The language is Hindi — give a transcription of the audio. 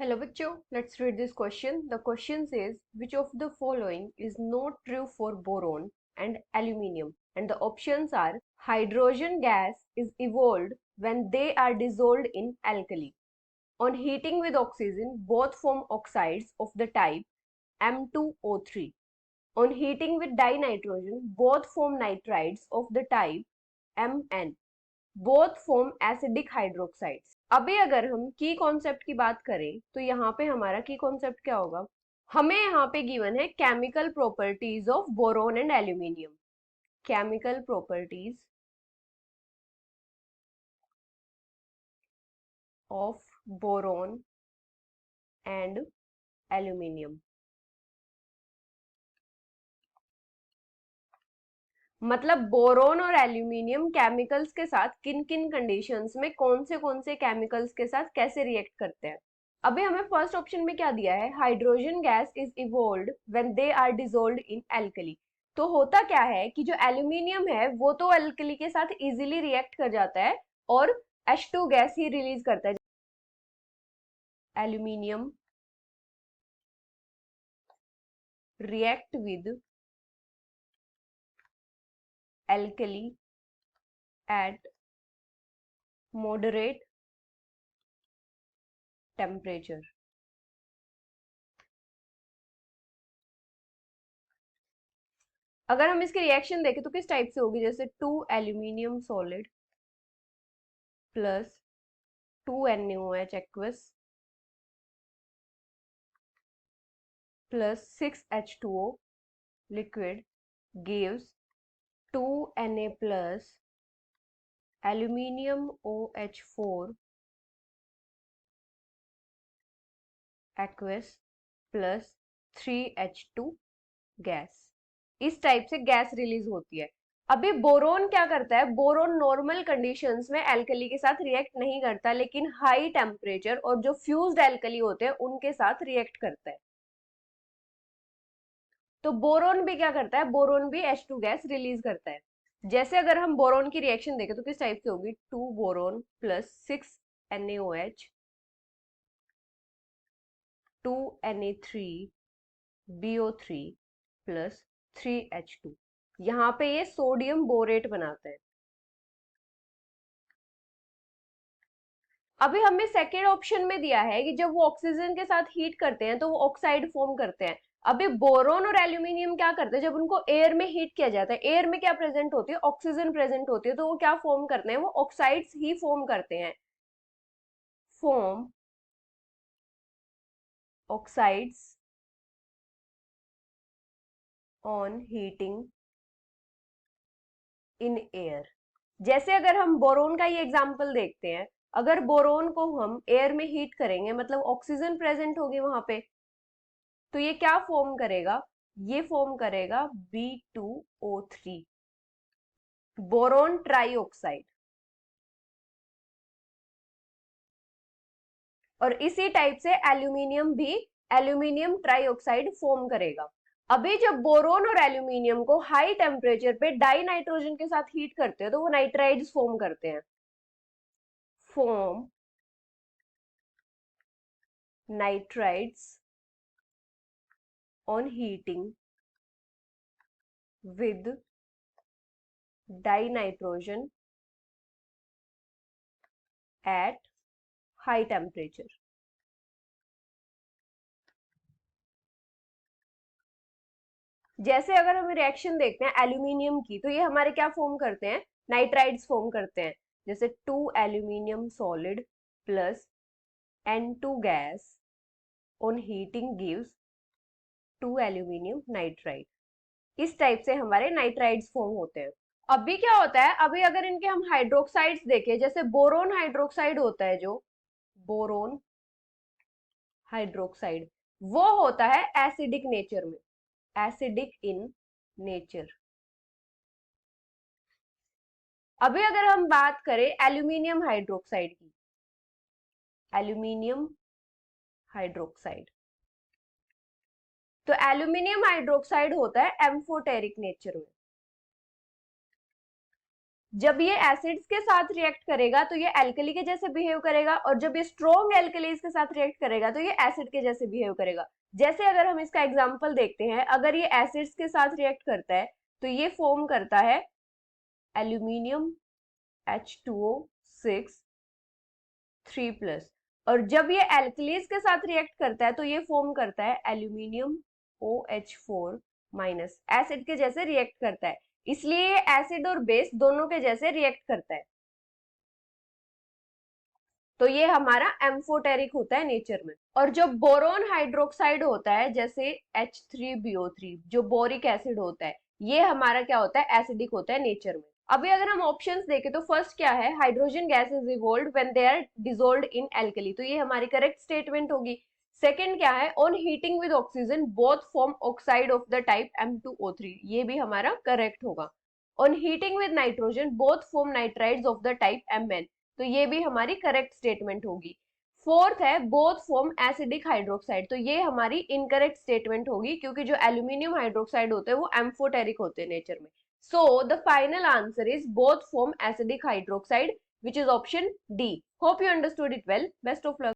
Hello bachcho, let's read this question. The question says, which of the following is not true for boron and aluminium? And the options are, hydrogen gas is evolved when they are dissolved in alkali. On heating with oxygen, both form oxides of the type M2O3. On heating with dinitrogen, both form nitrides of the type Mn. Both form acidic hydroxides. अभी अगर हम की कॉन्सेप्ट की बात करें तो यहाँ पे हमारा की कॉन्सेप्ट क्या होगा? हमें यहाँ पे गिवन है chemical properties of boron and aluminium. Chemical properties of boron and aluminium, मतलब बोरोन और एल्यूमिनियम केमिकल्स के साथ किन किन कंडीशंस में कौन से केमिकल्स के साथ कैसे रिएक्ट करते हैं। अभी हमें फर्स्ट ऑप्शन में क्या दिया है? Hydrogen gas is evolved when they are dissolved in alkali. तो होता क्या है कि जो एल्यूमिनियम है वो तो एल्कली के साथ इजीली रिएक्ट कर जाता है और H2 गैस ही रिलीज करता है। Aluminium react with alkali at moderate temperature। अगर हम इसकी रिएक्शन देखें तो किस टाइप से होगी? जैसे 2 aluminium solid plus 2 NaOH aqueous plus 6 H2O liquid gives 2 Na plus aluminium OH4 aqueous plus 3H2 gas. इस टाइप से गैस रिलीज होती है। अभी बोरोन क्या करता है? बोरोन नॉर्मल कंडीशंस में एल्कली के साथ रिएक्ट नहीं करता, लेकिन हाई टेम्परेचर और जो फ्यूज्ड एल्कली होते हैं उनके साथ रिएक्ट करता है। तो बोरोन भी क्या करता है? बोरोन भी H2 गैस रिलीज करता है। जैसे अगर हम बोरोन की रिएक्शन देखें तो किस टाइप से होगी? 2 boron plus 6 NaOH 2 Na3 BO3 plus 3H2। यहाँ पे ये सोडियम बोरेट बनाता है। अभी हमें सेकेंड ऑप्शन में दिया है कि जब वो ऑक्सीजन के साथ हीट करते हैं तो वो ऑक्साइड फॉर्म करते हैं। अभी बोरोन और एल्यूमिनियम क्या करते हैं? जब उनको एयर में हीट किया जाता है, एयर में क्या प्रेजेंट होती है? ऑक्सीजन प्रेजेंट होती है, तो वो क्या फॉर्म करते हैं? वो ऑक्साइड्स ही फॉर्म करते हैं। Form oxides on heating in air. जैसे अगर हम बोरोन का ये एग्जांपल देखते हैं, अगर बोरोन को हम एयर में हीट करेंगे मतलब ऑक्सीजन प्रेजेंट होगी वहां पे, तो ये क्या फॉर्म करेगा? ये फॉर्म करेगा B2O3, बोरोन ट्राईऑक्साइड। और इसी टाइप से एल्यूमिनियम भी एल्यूमिनियम ट्राईऑक्साइड फॉर्म करेगा। अभी जब बोरोन और एल्यूमिनियम को हाई टेम्परेचर पे डाई नाइट्रोजन के साथ हीट करते हैं तो वो नाइट्राइड्स फॉर्म करते हैं। Form nitrides on heating with die nitrogen at high temperature. जैसे अगर हम रिएक्शन देखते हैं एल्यूमिनियम की, तो ये हमारे क्या फॉर्म करते हैं? नाइट्राइड्स फॉर्म करते हैं। जैसे 2 aluminium solid plus N2 gas on heating gives 2 aluminium nitride. इस टाइप से हमारे नाइट्राइड्स फॉर्म होते हैं। अभी क्या होता है? अभी अगर इनके हम हाइड्रोक्साइड्स देखें, जैसे बोरोन हाइड्रोक्साइड होता है, जो बोरोन हाइड्रोक्साइड वो होता है एसिडिक नेचर में, एसिडिक इन नेचर। अभी अगर हम बात करें एल्यूमिनियम हाइड्रोक्साइड की, एल्यूमिनियम हाइड्रोक्साइड, तो एल्यूमिनियम हाइड्रोक्साइड होता है एम्फोटेरिक नेचर में। जब ये एसिड्स के साथ रिएक्ट करेगा तो ये एल्कली के जैसे बिहेव करेगा, और जब ये स्ट्रॉन्ग एल्कलीज के साथ रिएक्ट करेगा तो ये एसिड के जैसे बिहेव करेगा। जैसे अगर हम इसका एग्जांपल देखते हैं, अगर ये एसिड्स के साथ रिएक्ट करता है तो ये फॉर्म करता है एल्यूमिनियम H2O6 3+, और जब ये एल्कलीज के साथ रिएक्ट करता है तो ये फॉर्म करता है एल्यूमिनियम OH4-, एसिड के जैसे रिएक्ट करता है, इसलिए ये एसिड और बेस दोनों के जैसे रिएक्ट करता है। तो ये हमारा एम्फोटेरिक होता है नेचर में। और जो बोरोन हाइड्रोक्साइड होता है जैसे H3BO3, जो बोरिक एसिड होता है, ये हमारा क्या होता है, एसिडिक होता है नेचर में। अभी अगर हम ऑप्शंस देखें तो फर्स्ट क्या है, hydrogen gas is evolved when they are dissolved in alkali, तो ये हमारी करेक्ट स्टेटमेंट होगी। सेकंड क्या है, on heating with oxygen both form oxide of the type M2O3, ये भी हमारा करेक्ट होगा। On heating with nitrogen both form nitrides of the type Mn, तो ये भी हमारी करेक्ट स्टेटमेंट होगी। फोर्थ है बोथ फॉर्म एसिडिक हाइड्रोक्साइड, तो ये हमारी इनकरेक्ट स्टेटमेंट होगी, क्योंकि जो एल्यूमिनियम हाइड्रोक्साइड होते हैं वो एम्फोटेरिक होते हैं नेचर में। So the final answer is both form acidic hydroxide, which is option D. Hope you understood it well. Best of luck.